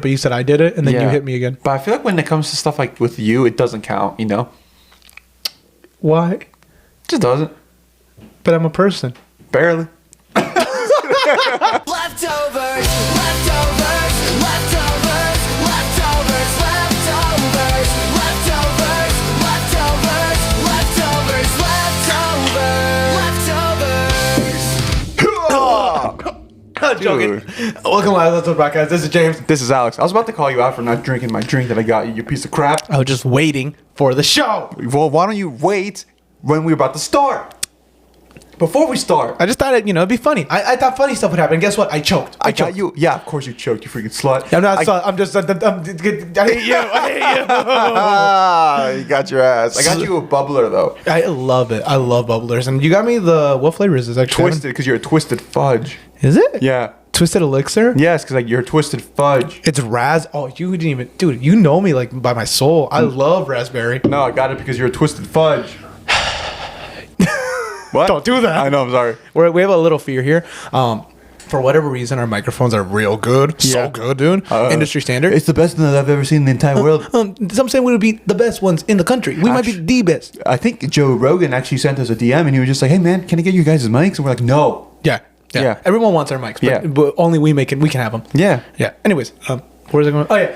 but you said I did it, and then you hit me again. But I feel like when it comes to stuff like with you, it doesn't count, you know? Why? It just doesn't. But I'm a person. Barely. Leftovers, leftovers, leftovers, leftovers, leftovers, leftovers, leftovers, leftovers, leftovers. I'm joking. Welcome to Leftovers Podcast. This is James. This is Alex. I was about to call you out for not drinking my drink that I got you, you piece of crap. I was just waiting for the show. Well, why don't you wait when we're about to start? Before we start. I just thought it'd be funny. I thought funny stuff would happen. Guess what? I choked. I got you. Yeah, of course you choked, you freaking slut. I'm not. I'm just. I hate you. I hate you. You got your ass. I got you a bubbler, though. I love it. I love bubblers. And you got me the, what flavor is this? Actually, Twisted, because you're a twisted fudge. Is it? Yeah. Twisted elixir? Yes, because like you're a twisted fudge. It's raz. Oh, you didn't even, dude. You know me like by my soul. I love raspberry. No, I got it because you're a twisted fudge. What? Don't do that. I know. I'm sorry. We have a little fear here. For whatever reason, our microphones are real good. So Yeah. good, dude. Industry standard. It's the best that I've ever seen in the entire world. Some say we would be the best ones in the country. We might be the best. I think Joe Rogan actually sent us a DM and he was just like, "Hey man, can I get you guys' mics?" And we're like, "No." Yeah. Yeah. Everyone wants our mics, but, Yeah. but only we can have them. Yeah. Yeah. Anyways, where's it going? Oh yeah.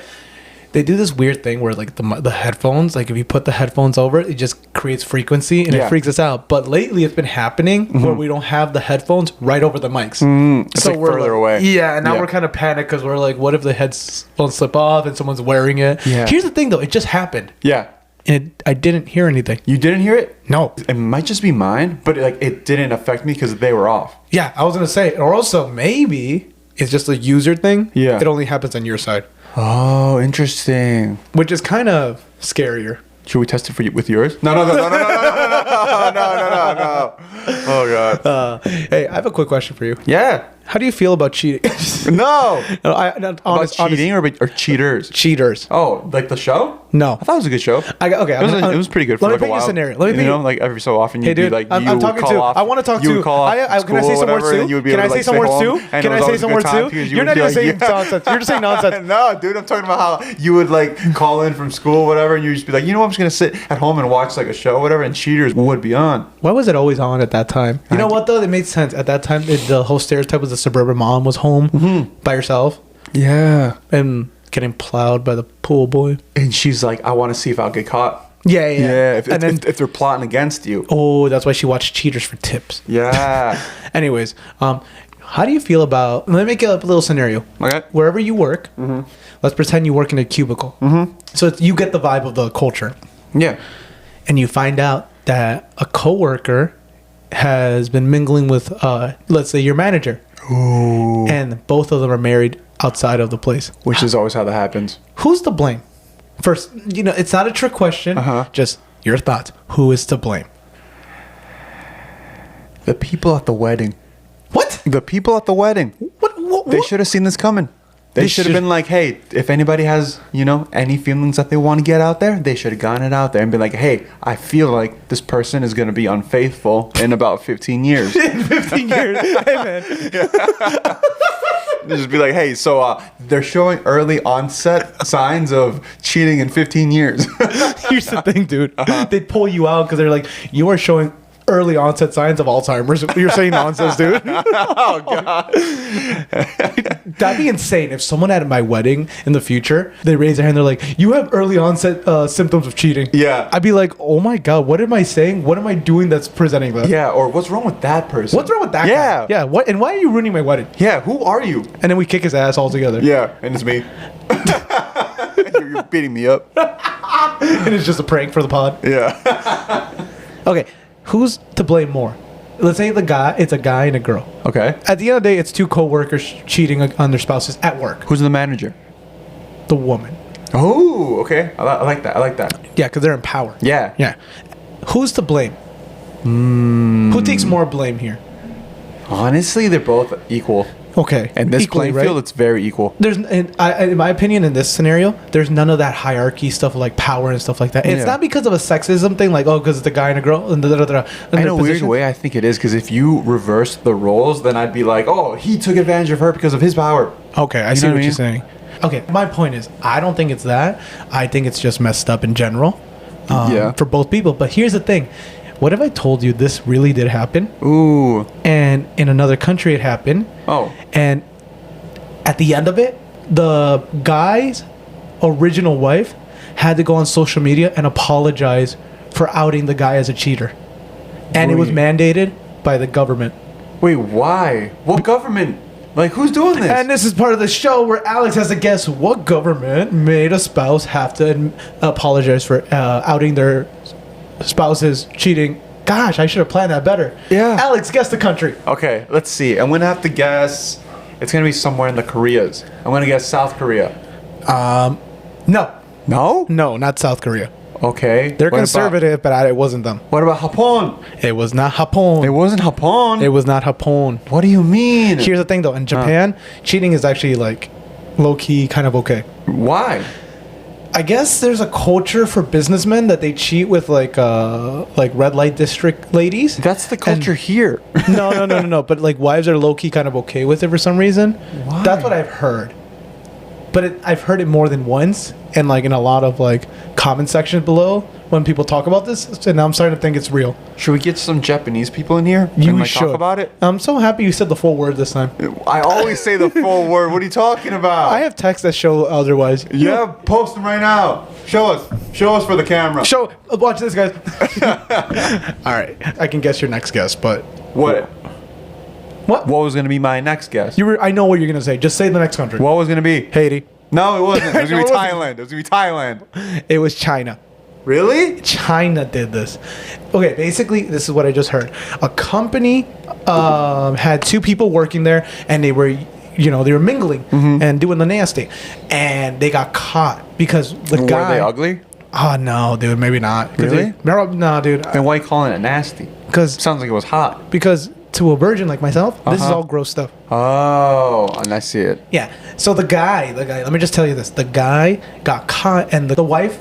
They do this weird thing where like the headphones, like if you put the headphones over it just creates frequency and it freaks us out. But lately it's been happening where we don't have the headphones right over the mics. It's like we're further away. Yeah, and now we're kind of panicked because we're like, what if the headphones slip off and someone's wearing it? Yeah. Here's the thing though, it just happened. Yeah. And I didn't hear anything. You didn't hear it? No. It might just be mine, but it didn't affect me because they were off. Yeah, I was going to say, or also maybe it's just a user thing. Yeah. It only happens on your side. Oh, interesting. Which is kind of scarier. Should we test it with yours? No. Oh god. Hey, I have a quick question for you. Yeah. How do you feel about cheating? No. Honest, Cheating or cheaters? cheaters. Oh, like the show? No. I thought it was a good show. It was pretty good for let me like a paint you while. a scenario. Let me paint you know, like every so often Hey, you'd dude, be like, I'm talking to. I want to talk to. You would call off Can I say some words too? Can I say some words too? Can I say some words too? You're not even saying nonsense. You're just saying nonsense. No, dude, I'm talking about how you would like call in from school, whatever, and you would just be like, you know what, I'm just gonna sit at home and watch like a show, whatever, and Cheaters would be on. Why was it always on at that time? You know what though? It made sense at that time. The whole stereotype was the suburban mom was home by herself. Yeah. And getting plowed by the pool boy. And she's like, I want to see if I'll get caught. Yeah. If they're plotting against you. Oh, that's why she watched Cheaters for tips. Yeah. Anyways, how do you feel about? Let me make up a little scenario. Okay. Wherever you work, let's pretend you work in a cubicle. So you get the vibe of the culture. Yeah. And you find out that a coworker has been mingling with, let's say, your manager. Ooh. And both of them are married outside of the place. Which is always how that happens. Who's to blame? First, it's not a trick question. Just your thoughts. Who is to blame? The people at the wedding. What? The people at the wedding. What? They should have seen this coming. They should have been like, hey, if anybody has, any feelings that they want to get out there, they should have gotten it out there and been like, hey, I feel like this person is going to be unfaithful in about 15 years. In 15 years. Hey, man. Just be like, hey, so they're showing early onset signs of cheating in 15 years. Here's the thing, dude. They pull you out because they're like, you are showing early onset signs of Alzheimer's. You're saying nonsense, dude. Oh, God. That'd be insane. If someone at my wedding in the future, they raise their hand, they're like, you have early onset symptoms of cheating. Yeah. I'd be like, oh my God, what am I saying? What am I doing that's presenting that? Yeah, or what's wrong with that person? What's wrong with that guy? Yeah. What? And why are you ruining my wedding? Yeah, who are you? And then we kick his ass all together. Yeah, and it's me. You're beating me up. And it's just a prank for the pod. Yeah. Okay, who's to blame more? Let's say it's a guy and a girl. Okay. At the end of the day, it's two co-workers cheating on their spouses at work. Who's the manager? The woman. Oh, okay. I like that. Yeah, because they're in power. Yeah. Yeah. Who's to blame? Who takes more blame here? Honestly, they're both equal. Okay. And this Equally, playing field, it's very equal. There's, in my opinion, in this scenario, there's none of that hierarchy stuff like power and stuff like that. It's not because of a sexism thing, like because it's a guy and a girl. And in a weird way, I think it is because if you reverse the roles, then I'd be like, oh, he took advantage of her because of his power. Okay, I see what you're saying. okay, my point is, I don't think it's that. I think it's just messed up in general. For both people. But here's the thing. What if I told you this really did happen? Ooh. And in another country it happened. Oh. And at the end of it, the guy's original wife had to go on social media and apologize for outing the guy as a cheater. And it was mandated by the government. Wait, why? What government? Like, who's doing this? And this is part of the show where Alex has to guess what government made a spouse have to apologize for outing their spouse's cheating. Gosh, I should have planned that better. Yeah. Alex, guess the country. Okay, let's see. I'm gonna have to guess. It's gonna be somewhere in the Koreas. I'm gonna guess South Korea. No. No? No, not South Korea. Okay. They're What conservative, but it wasn't them. What about Japan? It was not Japon. It wasn't Japan. It was not Japon. What do you mean? Here's the thing, though. In Japan, cheating is actually, like, low-key kind of okay. Why? I guess there's a culture for businessmen that they cheat with, like red light district ladies. That's the culture here. No. But, like, wives are low-key kind of okay with it for some reason. Why? That's what I've heard. But I've heard it more than once, and like in a lot of like comment sections below when people talk about this, and now I'm starting to think it's real. Should we get some Japanese people in here and like talk about it? I'm so happy you said the full word this time. I always say the full word. What are you talking about? I have texts that show otherwise. Yeah, post them right now. Show us for the camera. Watch this, guys. All right, I can guess your next guess, but What? what? What was gonna be my next guess? I know what you're gonna say. Just say the next country. What was gonna be? Haiti. No, it wasn't. It was gonna No, be it wasn't. Thailand. It was gonna be Thailand. It was China. Really? China did this. Okay, basically, this is what I just heard. A company had two people working there, and they were, they were mingling and doing the nasty, and they got caught because the guy. Were they ugly? Oh no, dude, maybe not. Really? No, dude. And why are you calling it nasty? Because Sounds like it was hot. to a virgin like myself, this is Uh-huh. all gross stuff. Oh, and I see it. Yeah. So the guy. Let me just tell you this: the guy got caught, and the wife.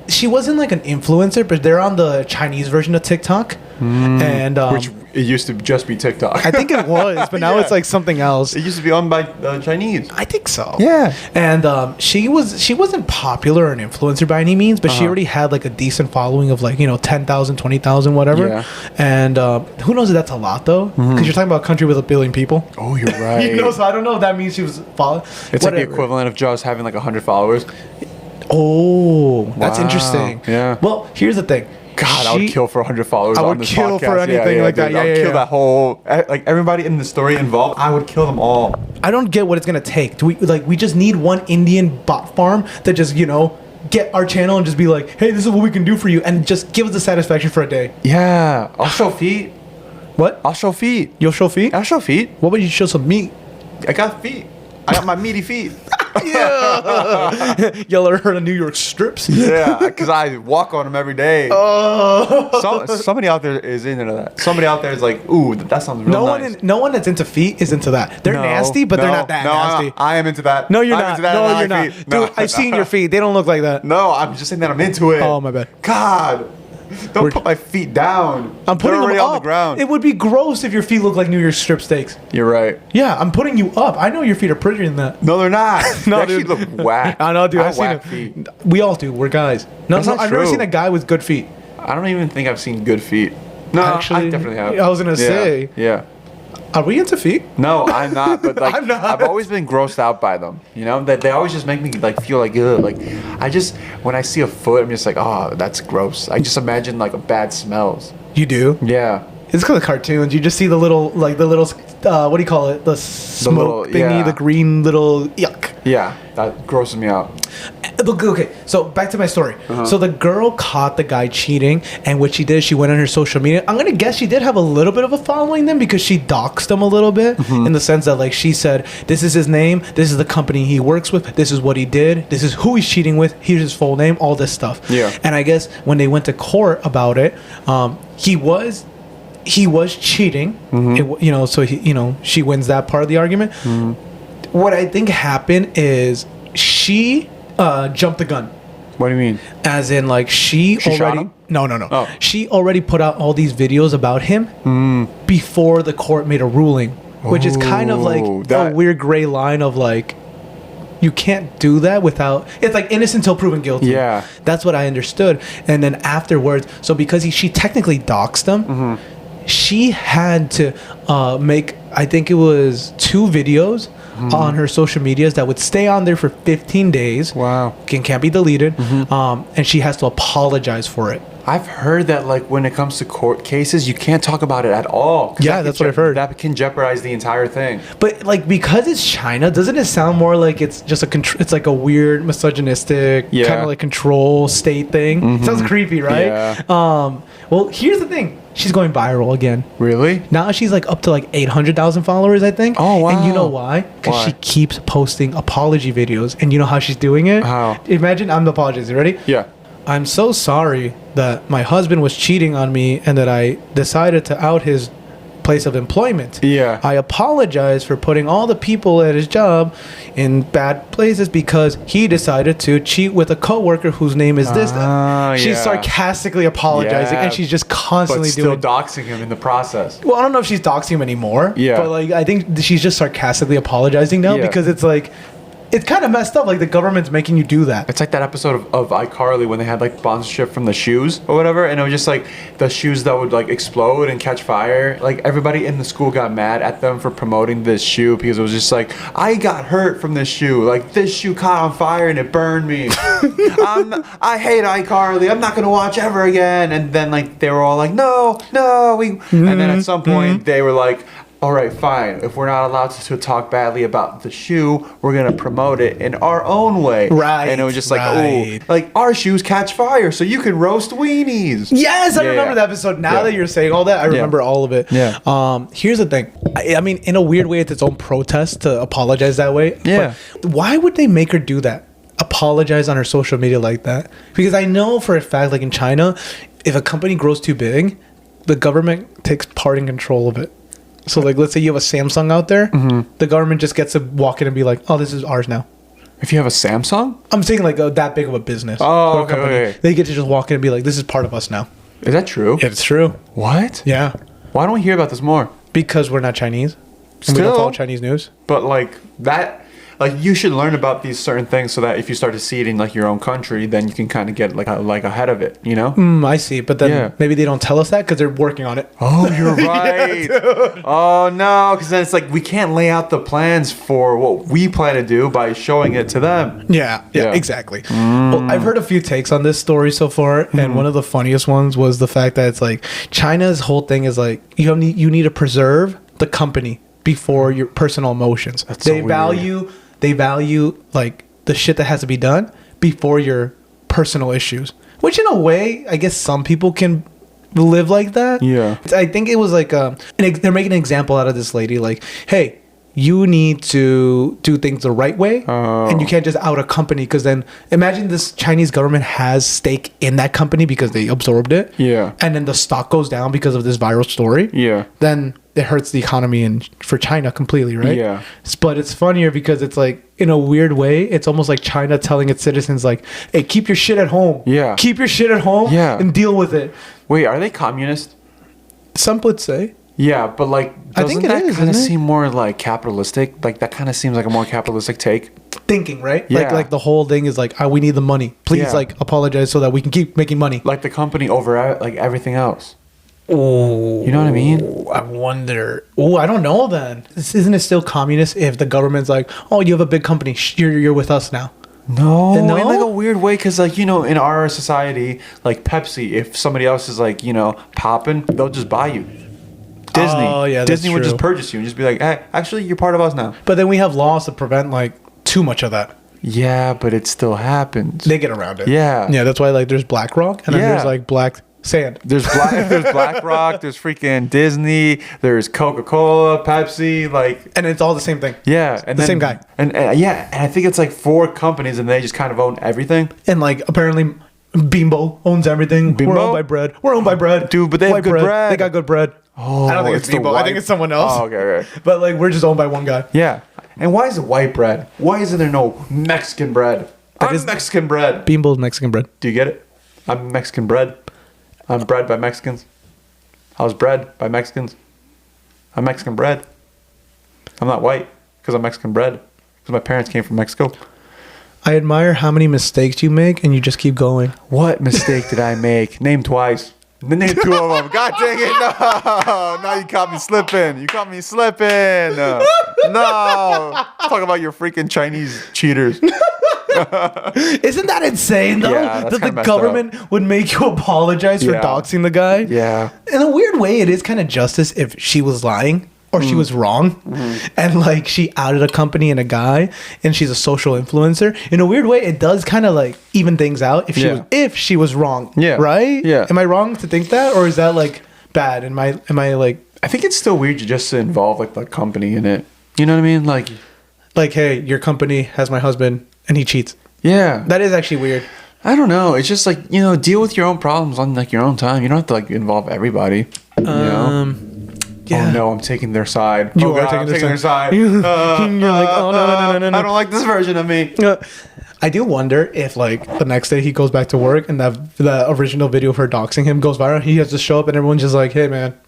She wasn't like an influencer, but they're on the Chinese version of TikTok, and Which it used to just be TikTok. I think it was, but now Yeah. it's like something else. It used to be owned by Chinese. I think so. Yeah. And she wasn't popular or an influencer by any means, but she already had like a decent following of like 10,000, 20,000, whatever. Yeah. And who knows if that's a lot though? Because you're talking about a country with 1 billion people. Oh, you're right. So I don't know if that means she was following. It's like the equivalent of just having like 100 followers. Oh, that's Wow. interesting. Yeah. Well, here's the thing. God, I would kill for 100 followers I on would this kill podcast. for anything like that. Dude, I would kill that whole, like everybody in the story involved. I would kill them all. I don't get what it's gonna take. We just need one Indian bot farm that just get our channel and just be like, hey, this is what we can do for you, and just give us the satisfaction for a day. Yeah. I'll show feet. What? I'll show feet. You'll show feet? I'll show feet. What about you show some meat? I got feet. I got my meaty feet. Yeah. Y'all ever heard of New York strips? Yeah, because I walk on them every day. Oh. Somebody out there is into that. Somebody out there is like, ooh, that sounds real nice. No one that's into feet is into that. They're nasty, but they're not that nasty. I am into that. No, you're I'm not. into that No, on you're my not. feet. Dude, I've seen your feet. They don't look like that. No, I'm just saying that I'm into it. Oh, my bad. God. Don't put my feet down. I'm putting They're them already up. on the ground. It would be gross if your feet look like New York strip steaks. You're right. Yeah, I'm putting you up. I know your feet are prettier than that. No, they're not. No, they actually dude. look whack. I know, dude. I I've seen whack it. feet. We all do. We're guys. No, That's not I've never true. seen a guy with good feet. I don't even think I've seen good feet. No, Actually, I definitely have. I was gonna say. Yeah. Are we into feet? No, I'm not. But like, I'm not. I've always been grossed out by them. That they always just make me like feel like ugh. Like, when I see a foot, I'm just like, oh, that's gross. I just imagine like bad smells. You do? Yeah. It's because of cartoons. You just see the little, what do you call it? The smoke little- thingy, yeah. the green little yuck. Yeah, that grosses me out. Okay, so back to my story. Uh-huh. So the girl caught the guy cheating, and what she did, she went on her social media. I'm gonna guess she did have a little bit of a following then because she doxed him a little bit Mm-hmm. in the sense that like she said, this is his name, this is the company he works with, this is what he did, this is who he's cheating with, here's his full name, all this stuff. Yeah. And I guess when they went to court about it, he was cheating. Mm-hmm. So she wins that part of the argument. What I think happened is she jumped the gun. What do you mean? As in, like, she shot already... him? No. Oh. She already put out all these videos about him before the court made a ruling, which is kind of like Ooh, a weird gray line of, like, you can't do that without. It's like innocent until proven guilty. Yeah. That's what I understood. And then afterwards, so because she technically doxed him, she had to make, I think it was 2 videos on her social medias that would stay on there for 15 days. Wow. Can't be deleted. And she has to apologize for it. I've heard that, like, when it comes to court cases, you can't talk about it at all. Yeah, that's what I've heard. That can jeopardize the entire thing. But like, because it's China, doesn't it sound more like it's just it's like a weird misogynistic kind of like control state thing? Sounds creepy, right? Yeah. Well, here's the thing. She's going viral again. Really? Now she's like up to like 800,000 followers, I think. Oh, wow. And you know why? Because Why? she keeps posting apology videos. And you know how she's doing it? How? Imagine I'm the apologist. You ready? Yeah. I'm so sorry that my husband was cheating on me and that I decided to out his place of employment. Yeah. I apologize for putting all the people at his job in bad places because he decided to cheat with a coworker whose name is this. She's yeah. sarcastically apologizing, Yeah. and she's just constantly But still doing. doxing him in the process. Well, I don't know if she's doxing him anymore. Yeah. But like, I think she's just sarcastically apologizing now Yeah. because it's like, it's kind of messed up. Like the government's making you do that. It's like that episode of iCarly when they had like sponsorship from the shoes or whatever, and it was just like the shoes that would like explode and catch fire. Like everybody in the school got mad at them for promoting this shoe because it was just like, I got hurt from this shoe. Like this shoe caught on fire and it burned me. I hate iCarly. I'm not gonna watch ever again. And then like they were all like, no, and then at some point they were like, all right, fine. If we're not allowed to talk badly about the shoe, we're going to promote it in our own way. Right, And it was just like, right. oh, like our shoes catch fire, so you can roast weenies. Yes, I Yeah, remember yeah. that episode. Now Yeah. that you're saying all that, I remember all of it. Yeah. Here's the thing. I mean, in a weird way, it's its own protest to apologize that way. Yeah. But why would they make her do that? Apologize on her social media like that? Because I know for a fact, like in China, if a company grows too big, the government takes part in control of it. So, like, let's say you have a Samsung out there, the government just gets to walk in and be like, "Oh, this is ours now." If you have a Samsung? I'm saying like that big of a business. Oh, or a okay, company. okay. They get to just walk in and be like, "This is part of us now." Is that true? It's true. What? Yeah, Why don't we hear about this more? because we're not Chinese. And we don't Still. follow Chinese news. But like that, like you should learn about these certain things so that if you start to see it in like your own country, then you can kind of get like ahead of it, you know? I see, but then Yeah. maybe they don't tell us that because they're working on it. Oh, you're right. Oh no, because then it's like we can't lay out the plans for what we plan to do by showing it to them. Yeah, Yeah. exactly. Well, I've heard a few takes on this story so far, and one of the funniest ones was the fact that it's like China's whole thing is like you need to preserve the company before your personal emotions. That's so They weird. value like the shit that has to be done before your personal issues. Which in a way, I guess some people can live like that. Yeah. I think it was like they're making an example out of this lady like, hey, you need to do things the right way, and you can't just out a company because then imagine this Chinese government has stake in that company because they absorbed it. Yeah. And then the stock goes down because of this viral story. Yeah. Then it hurts the economy and for China completely, right? Yeah. But it's funnier because it's like in a weird way, it's almost like China telling its citizens like, "Hey, keep your shit at home. Yeah. Keep your shit at home. Yeah. And deal with it." Wait, are they communist? Some would say. Yeah, but like, I doesn't think it that is, kind of isn't it? seem more like capitalistic? Like that kind of seems like a more capitalistic take. Thinking, right? Yeah. Like the whole thing is like, we need the money. Please, Yeah. like, apologize so that we can keep making money. Like the company over like everything else. Oh, You know what I mean? I wonder. Oh, I don't know. Then isn't it still communist if the government's like, "Oh, you have a big company. You're with us now." No, No? in like a weird way, because like in our society, like Pepsi, if somebody else is like popping, they'll just buy you. Disney, Oh, yeah, that's Disney would just true. purchase you and just be like, hey, actually, you're part of us now. But then we have laws to prevent like too much of that. Yeah, but it still happens. They get around it. Yeah. Yeah, that's why like there's BlackRock and then Yeah. there's like Black Sand. There's BlackRock, there's freaking Disney, there's Coca-Cola, Pepsi, like And it's all the same thing. yeah, and The same guy. and yeah, and I think it's like 4 companies, and they just kind of own everything. And like apparently Bimbo owns everything. We're Bimbo? owned by bread. We're owned by bread. Dude, but they have White good bread. They got good bread. Oh, I don't think it's the Bimbo. I think white- it's someone else. Oh, okay. But like we're just owned by one guy. Yeah. And why is it white bread? Why isn't there no Mexican bread? I'm is- Mexican bread. Bimbo's Mexican bread. Do you get it? I'm Mexican bread. I'm bred by Mexicans. I was bred by Mexicans. I'm Mexican bread. I'm not white because I'm Mexican bread. Because my parents came from Mexico. I admire how many mistakes you make and you just keep going. What mistake did I make? Name twice. Name 2 of them. God dang it. No. Now you caught me slipping. No. Talk about your freaking Chinese cheaters. Isn't that insane, though? Yeah, that the government would make you apologize for doxing the guy? Yeah. In a weird way, it is kind of justice if she was lying or she was wrong. And, like, she outed a company and a guy and she's a social influencer. In a weird way, it does kind of, like, even things out if she was wrong. Yeah. Right? Yeah. Am I wrong to think that? Or is that, like, bad? Am I like... I think it's still weird just to involve, like, the company in it. You know what I mean? Like, hey, your company has my husband and he cheats. Yeah. That is actually weird. I don't know. It's just, like, you know, deal with your own problems on, like, your own time. You don't have to, like, involve everybody. You know? Yeah. Oh, no, I'm taking their side. You are taking their side. You're like, oh, no. I don't like this version of me. I do wonder if, like, the next day he goes back to work and the original video of her doxing him goes viral. He has to show up and everyone's just like, hey, man,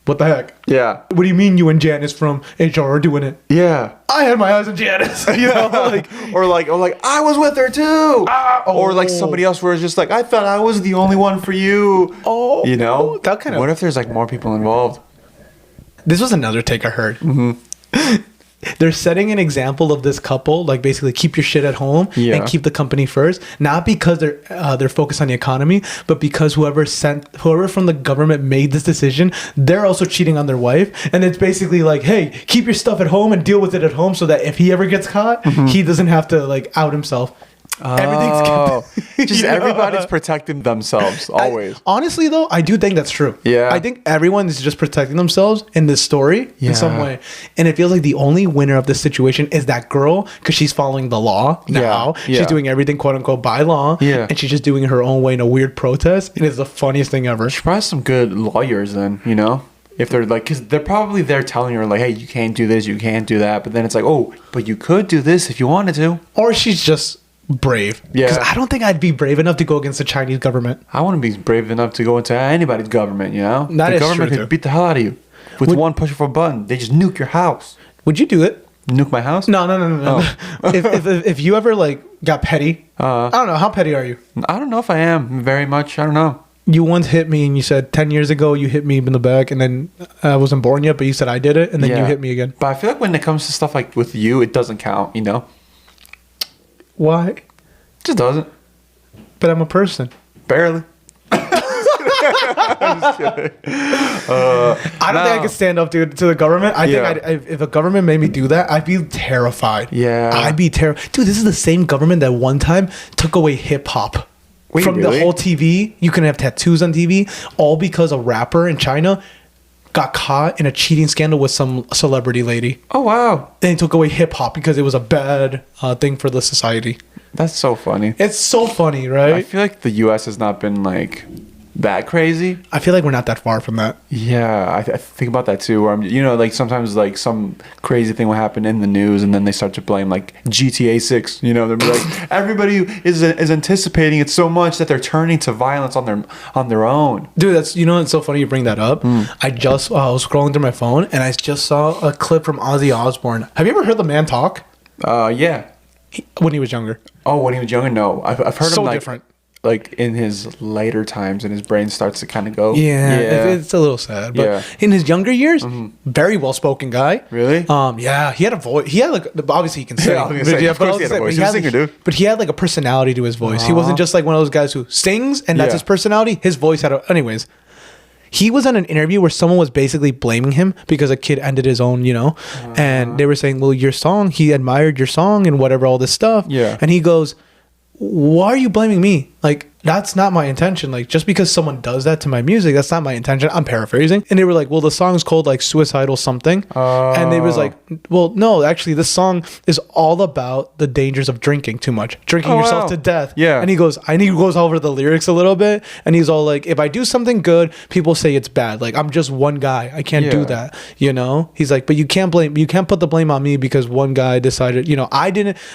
what the heck? Yeah. What do you mean you and Janice from HR are doing it? Yeah. I had my eyes on Janice. You know, or like I was with her too. Or like somebody else where it's just like, I thought I was the only one for you. Oh. You know? That kind of... What if there's like more people involved? This was another take I heard. They're setting an example of this couple, like basically keep your shit at home and keep the company first. Not because they're focused on the economy, but because whoever from the government made this decision, they're also cheating on their wife. And it's basically like, hey, keep your stuff at home and deal with it at home so that if he ever gets caught, he doesn't have to like out himself. Everything's just everybody's protecting themselves always. Honestly, though, I do think that's true. Yeah, I think everyone is just protecting themselves in this story in some way, and it feels like the only winner of this situation is that girl because she's following the law now. She's doing everything quote unquote by law, and she's just doing it her own way in a weird protest. And it's the funniest thing ever. She probably has some good lawyers, then you know. If they're like, because they're probably there telling her like, hey, you can't do this, you can't do that, but then it's like, oh, but you could do this if you wanted to. Or she's just brave. Yeah. Because I don't think I'd be brave enough to go against the Chinese government. I wouldn't be brave enough to go into anybody's government, you know? The government could beat the hell out of you. With one push of a button. They just nuke your house. Would you do it? Nuke my house? No. Oh. if you ever like got petty, I don't know. How petty are you? I don't know if I am very much. I don't know. You once hit me and you said 10 years ago you hit me in the back and then I wasn't born yet, but you said I did it and then you hit me again. But I feel like when it comes to stuff like with you, it doesn't count, you know? Why? It just doesn't. But I'm a person. Barely. I'm just kidding. I don't think I could stand up to the government. I think if a government made me do that, I'd be terrified. Yeah. I'd be terrified. Dude, this is the same government that one time took away hip hop. From the whole TV. You couldn't have tattoos on TV. All because a rapper in China got caught in a cheating scandal with some celebrity lady. Oh, wow. And they took away hip hop because it was a bad thing for the society. That's so funny. It's so funny, right? I feel like the U.S. has not been like that crazy. I feel like we're not that far from that. Yeah, I think about that too. Where you know, like sometimes like some crazy thing will happen in the news, and then they start to blame like GTA 6. You know, they'll be like everybody is anticipating it so much that they're turning to violence on their own. Dude, that's it's so funny you bring that up. I was scrolling through my phone and I just saw a clip from Ozzy Osbourne. Have you ever heard the man talk? Yeah. When he was younger. Oh, when he was younger, no. I've heard so him like different. Like in his later times, and his brain starts to kind of go. Yeah, it's a little sad. But in his younger years, very well spoken guy. Really? Yeah, he had a voice. He had like obviously he can sing. Yeah, of course he had a voice. He was a singer, dude. But he had like a personality to his voice. He wasn't just like one of those guys who sings and that's his personality. His voice had anyways. He was on an interview where someone was basically blaming him because a kid ended his own, and they were saying, well, your song, he admired your song and whatever, all this stuff. Yeah. And he goes, why are you blaming me? Like, that's not my intention. Like, just because someone does that to my music, that's not my intention. I'm paraphrasing. And they were like, well, the song's called like Suicidal Something. And they was like, well, no, actually this song is all about the dangers of drinking too much, drinking yourself to death. Yeah. And he goes over the lyrics a little bit. And he's all like, if I do something good, people say it's bad. Like, I'm just one guy. I can't do that. He's like, but you can't put the blame on me because one guy decided,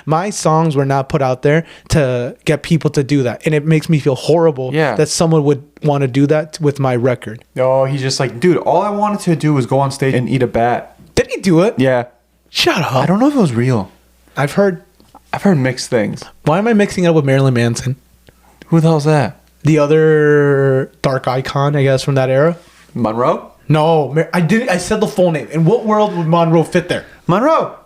my songs were not put out there to get people to do that. And it makes me feel horrible that someone would want to do that with my record. Oh, he's just like, dude, all I wanted to do was go on stage and eat a bat. Did he do it? Yeah. Shut up. I don't know if it was real. I've heard. I've heard mixed things. Why am I mixing it up with Marilyn Manson? Who the hell's that? The other dark icon, I guess, from that era. Monroe? No, I didn't. I said the full name. In what world would Monroe fit there? Monroe.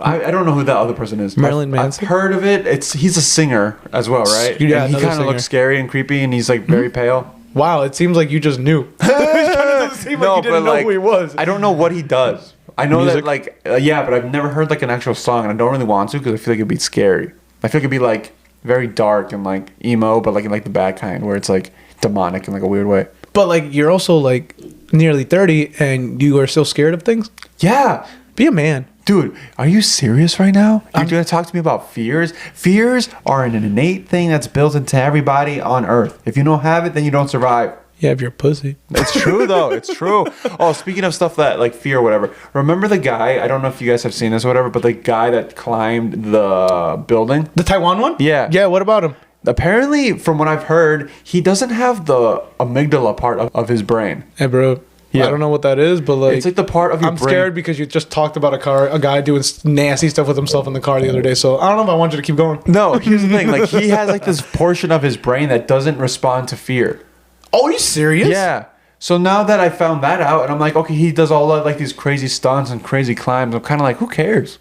I don't know who that other person is. Marilyn Manson? I've heard of it. He's a singer as well, right? Yeah, and he another kind of looks scary and creepy, and he's like very pale. Wow, it seems like you just knew. It doesn't seem like you didn't know who he was. I don't know what he does. I know Music? that yeah, but I've never heard like an actual song, and I don't really want to because I feel like it'd be scary. I feel like it'd be like very dark and like emo, but like in like the bad kind where it's like demonic in like a weird way. But like you're also like nearly 30 and you are still scared of things? Yeah. Be a man. Dude, are you serious right now? You're going to talk to me about fears? Fears are an innate thing that's built into everybody on Earth. If you don't have it, then you don't survive. Yeah, if you're a pussy. It's true, though. It's true. Oh, speaking of stuff that, like, fear or whatever. Remember the guy, I don't know if you guys have seen this or whatever, but the guy that climbed the building? The Taiwan one? Yeah. Yeah, what about him? Apparently, from what I've heard, he doesn't have the amygdala part of his brain. Hey, bro. Yeah. I don't know what that is, but like... It's like the part of your I'm brain. scared because you just talked about a guy doing nasty stuff with himself in the car the other day, so I don't know if I want you to keep going. No, here's the thing. Like, he has, like, this portion of his brain that doesn't respond to fear. Oh, are you serious? Yeah. So now that I found that out, and I'm like, okay, he does all of, like, these crazy stunts and crazy climbs, I'm kind of like, who cares?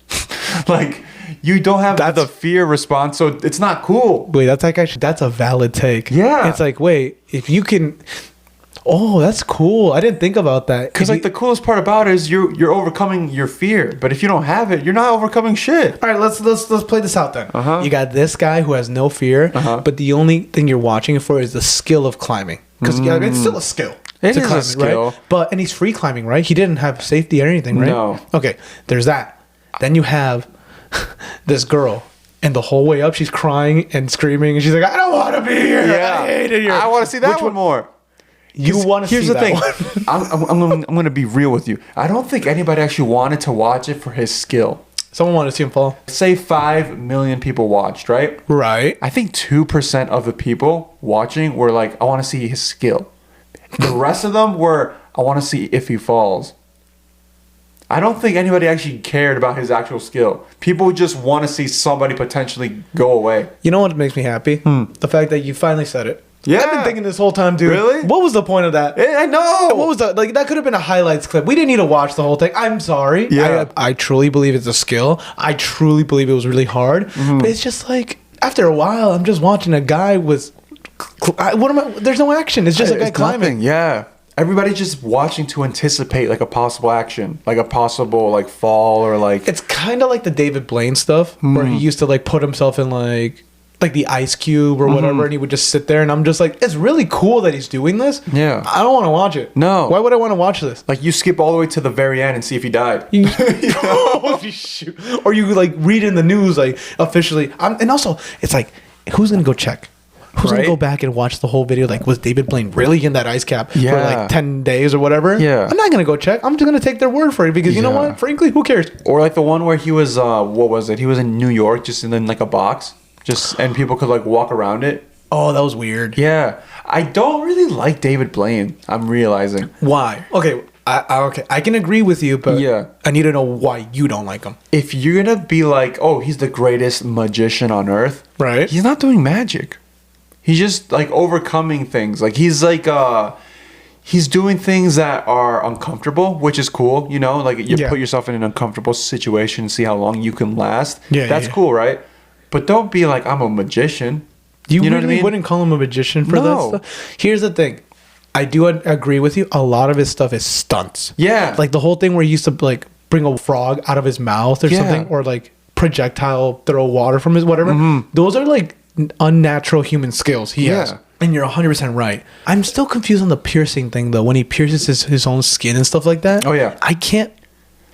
Like, you don't have the fear response, so it's not cool. Wait, that's a valid take. Yeah. It's like, wait, if you can... Oh, that's cool. I didn't think about that. Because like the coolest part about it is you're overcoming your fear, but if you don't have it, you're not overcoming shit. All right, let's play this out then. Uh-huh. You got this guy who has no fear, but the only thing you're watching it for is the skill of climbing. Because it's still a skill. It to is climb a skill. right? And he's free climbing, right? He didn't have safety or anything, right? No. Okay, there's that. Then you have this girl. And the whole way up, she's crying and screaming, and she's like, "I don't want to be here. Yeah. I hate it here." I want to see that Which one more. You want to see that Here's one. the thing. I'm going to be real with you. I don't think anybody actually wanted to watch it for his skill. Someone wanted to see him fall. Say 5 million people watched, right? Right. I think 2% of the people watching were like, I want to see his skill. The rest of them were, I want to see if he falls. I don't think anybody actually cared about his actual skill. People just want to see somebody potentially go away. You know what makes me happy? The fact that you finally said it. Yeah. I've been thinking this whole time, dude. Really? What was the point of that? I know. What was that? Like, that could have been a highlights clip. We didn't need to watch the whole thing. I'm sorry. Yeah. I truly believe it's a skill. I truly believe it was really hard. But it's just like, after a while, I'm just watching a guy with... There's no action. It's just a guy It's climbing. nothing, yeah. Everybody's just watching to anticipate like a possible action, like a possible like fall or like... It's kind of like the David Blaine stuff, where he used to like put himself in like the ice cube or whatever, and he would just sit there, and I'm just like, it's really cool that he's doing this. Yeah. I don't want to watch it. No. Why would I want to watch this? Like you skip all the way to the very end and see if he died. Holy shoot. Or you like read in the news like officially. And also, it's like, who's gonna go check? Who's gonna Right? go back and watch the whole video? Like, was David Blaine really in that ice cap for Yeah. like 10 days or whatever? Yeah. I'm not gonna go check. I'm just gonna take their word for it because you know Yeah. what? Frankly, who cares? Or like the one where he was, what was it? He was in New York just in like a box. And people could like walk around it. Oh, that was weird. Yeah. I don't really like David Blaine. I'm realizing. Why? Okay, I can agree with you, but Yeah. I need to know why you don't like him. If you're going to be like, oh, he's the greatest magician on earth. Right. He's not doing magic. He's just like overcoming things. Like he's like, he's doing things that are uncomfortable, which is cool. You know, like you Yeah. put yourself in an uncomfortable situation and see how long you can last. Yeah, That's yeah. cool, right? But don't be like, I'm a magician. You know really what I mean? wouldn't call him a magician for No. that stuff? Here's the thing. I do agree with you. A lot of his stuff is stunts. Yeah. Like the whole thing where he used to like bring a frog out of his mouth or Yeah. something, or like projectile throw water from his whatever. Those are like unnatural human skills he has. Yeah. And you're 100% right. I'm still confused on the piercing thing though. When he pierces his own skin and stuff like that. Oh, yeah. I can't.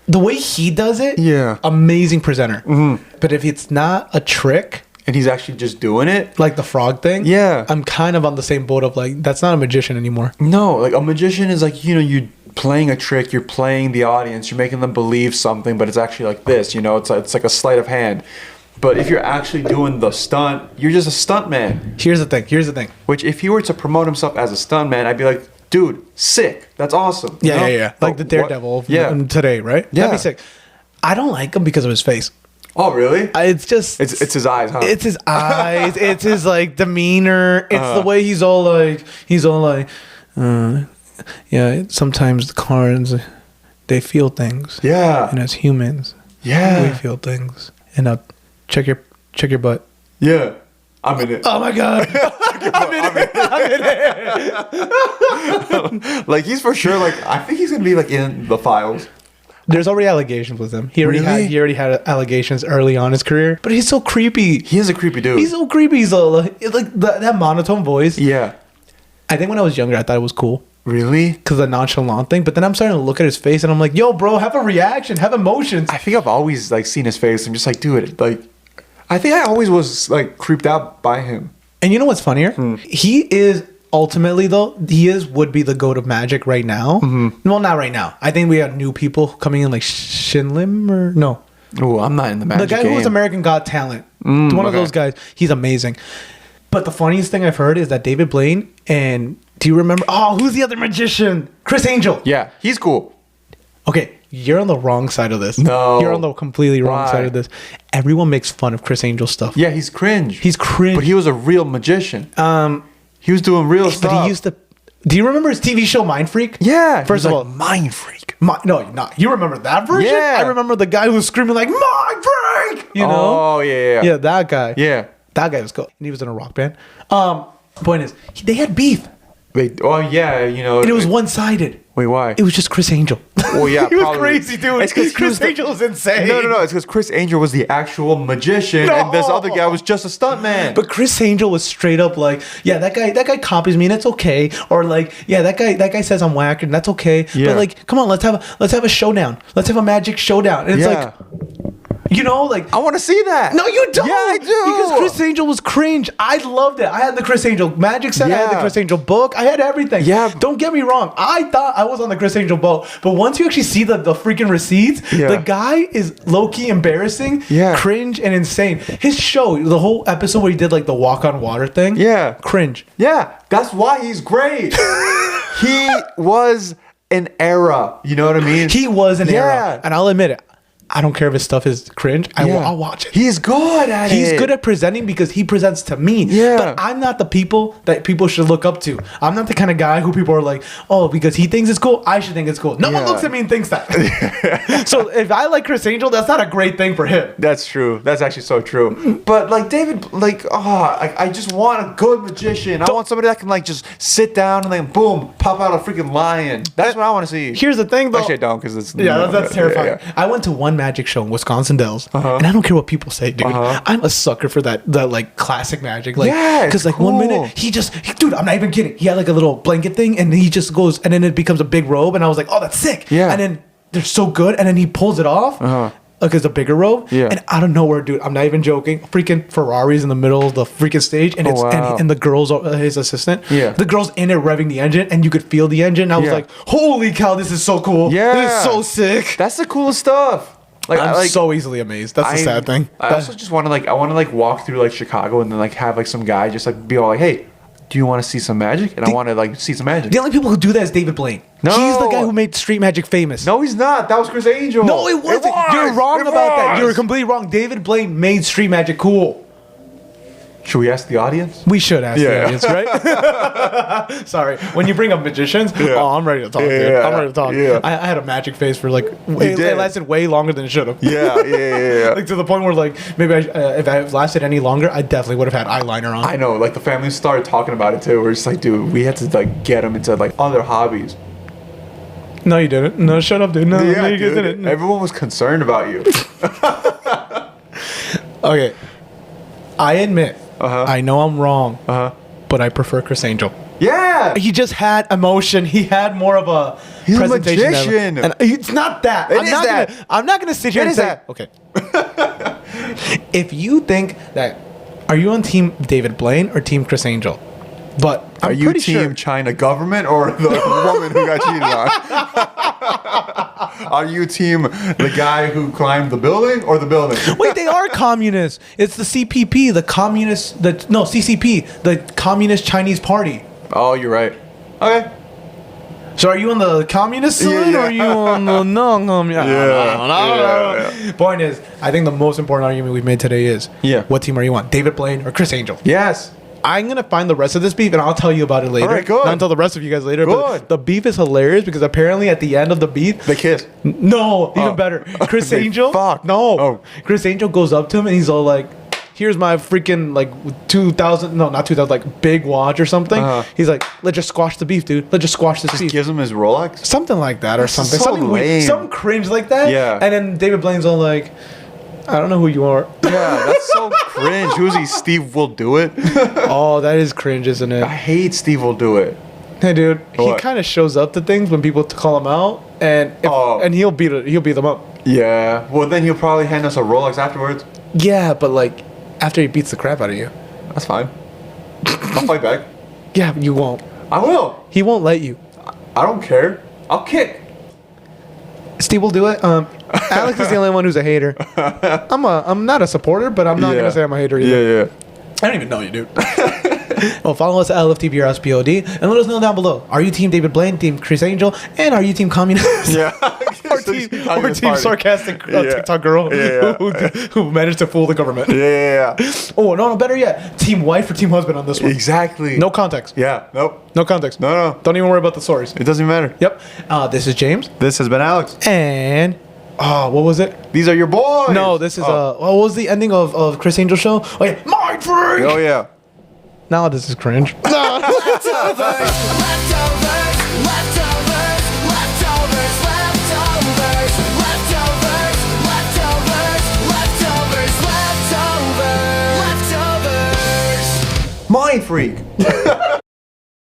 The way he does it. Yeah. Amazing presenter. But if it's not a trick, And he's actually just doing it. like the frog thing, Yeah. I'm kind of on the same boat of like, that's not a magician anymore. No, like a magician is like, you know, you playing a trick, you're playing the audience, you're making them believe something, but it's actually like this, you know, it's like a sleight of hand. But if you're actually doing the stunt, you're just a stunt man. Here's the thing. Which if he were to promote himself as a stunt man, I'd be like, dude, sick. That's awesome. You know? Yeah. Like the But Daredevil Yeah. from today, right? Yeah. That'd be sick. I don't like him because of his face. Oh, really? It's just It's his eyes, huh? it's his eyes. It's his like demeanor. It's the way he's all like yeah. Sometimes the cards they feel things. Yeah. And as humans, Yeah. we feel things. And check your butt. Yeah. I'm in it. Oh my god. I'm in it. Like, he's for sure, like, I think he's going to be, like, in the files. There's already allegations with him. He already Really? had allegations early on in his career, but he's so creepy. He is a creepy dude. He's so creepy. He's so, like that monotone voice. Yeah. I think when I was younger, I thought it was cool Really? because the nonchalant thing. But then I'm starting to look at his face, and I'm like, "Yo, bro, have a reaction, have emotions." I think I've always, like, seen his face. I'm just like, dude, like, I think I always was, like, creeped out by him. And you know what's funnier? He is ultimately though would be the goat of magic right now. Well, not right now. I think we have new people coming in like Shin Lim or no. Oh, I'm not in the magic The guy game. who was American Got Talent. One of okay. those guys. He's amazing. But the funniest thing I've heard is that David Blaine and do you remember? Oh, who's the other magician? Criss Angel. Yeah, he's cool. Okay, you're on the wrong side of this. No. You're on the completely wrong Why? side of this. Everyone makes fun of Criss Angel stuff. Yeah, he's cringe. He's cringe. But he was a real magician. He was doing real stuff. But he used to. Do you remember his TV show Mind Freak? Yeah. First he of was all, like, mind freak. No, not you. Remember that version? Yeah. I remember the guy who was screaming like "Mind Freak." You know? Oh, yeah. Yeah, that guy. Yeah. that guy was cool. And he was in a rock band. Point is, they had beef, Wait, oh, yeah, you know. and it was one-sided. Wait, why? It was just Criss Angel. Well, yeah, he was probably. crazy, dude. It's 'cause he Criss was the- Angel was insane. No. It's because Criss Angel was the actual magician, and this other guy was just a stuntman. But Criss Angel was straight up like, yeah, that guy copies me and it's okay. Or like, yeah, that guy says I'm whack and that's okay. Yeah. But like, come on, let's have a showdown. Let's have a magic showdown. And it's Yeah. like, you know, like I want to see that. no, you don't. Yeah, I do. Because Criss Angel was cringe. I loved it. I had the Criss Angel magic set. I had the Yeah. Criss Angel book. I had everything. Yeah. Don't get me wrong. I thought I was on the Criss Angel boat. But once you actually see the freaking receipts, Yeah. the guy is low-key embarrassing, Yeah. cringe, and insane. His show, the whole episode where he did like the walk on water thing. Yeah. Cringe. Yeah, that's why he's great. He was an era. You know what I mean? He was an Yeah. era. And I'll admit it. I don't care if his stuff is cringe. I'll watch it. He's good at it. He's good at presenting because he presents to me. Yeah. But I'm not the people that people should look up to. I'm not the kind of guy who people are like, oh, because he thinks it's cool, I should think it's cool. No one Yeah. looks at me and thinks that. So if I like Criss Angel, that's not a great thing for him. That's true. That's actually so true. But like David, like, I just want a good magician. I want somebody that can like just sit down and then boom, pop out a freaking lion. That's what I want to see. Here's the thing, though. Actually, I don't because it's Yeah, that's terrifying. yeah. I went to one magic show in Wisconsin Dells, and I don't care what people say, dude. I'm a sucker for that like classic magic, like Yeah, it's because like one cool. minute dude, I'm not even kidding. He had like a little blanket thing, and he just goes, and then it becomes a big robe, and I was like, oh, that's sick. Yeah. And then they're so good, and then he pulls it off. Like it's a bigger robe, Yeah. and out of nowhere, dude, I'm not even joking. Freaking Ferrari's in the middle of the freaking stage, and Oh, it's wow. and the girl's his assistant. Yeah. The girl's in it revving the engine, and you could feel the engine. I was Yeah. like, holy cow, this is so cool. Yeah. This is so sick. That's the coolest stuff. Like, I'm so easily amazed. That's the sad thing. I also just want to like walk through like Chicago and then like have like some guy just like be all like, hey, do you want to see some magic? And I want to like see some magic. The only people who do that is David Blaine. No. He's the guy who made street magic famous. No, he's not. That was Criss Angel. No, it wasn't. You're wrong about that. You're completely wrong. David Blaine made street magic cool. Should we ask the audience? We should ask the Yeah. audience, right? Sorry. When you bring up magicians, oh, I'm ready to talk, dude. Yeah. I'm ready to talk. Yeah. I had a magic face for like, did. it lasted way longer than it should have. Yeah. Like to the point where like, maybe if I lasted any longer, I definitely would have had eyeliner on. I know. Like the family started talking about it too. We're just like, dude, we had to like get him into like other hobbies. No, you didn't. No, shut up, dude. No, you guys dude. didn't. Everyone was concerned about you. Okay. I admit, I know I'm wrong, but I prefer Criss Angel. Yeah. He just had emotion. He had more of a He's a presentation. magician. And it's not that. It is that. I'm not gonna sit here It and is say, that. okay. If you think that, are you on team David Blaine or team Criss Angel? But I'm Are you pretty team sure. China government or the woman who got cheated on? Are you team the guy who climbed the building or the building? Wait, they are communists. It's the CPP, the communist. CCP, the Communist Chinese Party. Oh, you're right. Okay. So are you on the communist side or are you on the non-communist? Yeah. Point is, I think the most important argument we've made today is, what team are you on? David Blaine or Criss Angel? Yes. I'm going to find the rest of this beef and I'll tell you about it later. All right, good. Not until the rest of you guys later. Good. But the beef is hilarious because apparently at the end of the beef... They kiss. No, even better. Criss They Angel... fuck. No. Oh. Criss Angel goes up to him and he's all like... Here's my freaking, like, 2,000... No, not 2,000, like, big watch or something. He's like, let's just squash the beef, dude. Let's just squash this Just beef. gives him his Rolex. Something like that or something. so Something weird. lame. Some cringe like that. Yeah. And then David Blaine's all like... I don't know who you are. Yeah, that's so cringe. Who's he? Steve will do it. Oh, that is cringe, isn't it? I hate Steve will do it. Hey, dude, he What? kind of shows up to things when people call him out, and and he'll beat them up. Yeah. Well, then he'll probably hand us a Rolex afterwards. Yeah, but like after he beats the crap out of you. That's fine. I'll fight back. Yeah, but you won't. I will. He won't let you. I don't care. I'll kick. Steve will do it. Alex is the only one who's a hater. I'm not a supporter, but I'm not gonna say I'm a hater either. Yeah. I don't even know you, dude. Well, follow us at LFTBRSPOD and let us know down below. Are you Team David Blaine, Team Criss Angel, and are you Team Communist? Yeah. or team Sarcastic TikTok girl who managed to fool the government. Yeah. Oh, no, better yet. Team wife or team husband on this one. Exactly. No context. Yeah. Nope. No context. No. Don't even worry about the stories. It doesn't matter. Yep. This is James. This has been Alex. And... Oh, what was it? These are your boys. No, this is... what was the ending of Criss Angel show? Oh, yeah. Mind Freak! Oh, yeah. Now this is cringe. Leftovers, leftovers, leftovers, leftovers, leftovers, leftovers, leftovers, leftovers, leftovers. Mind freak.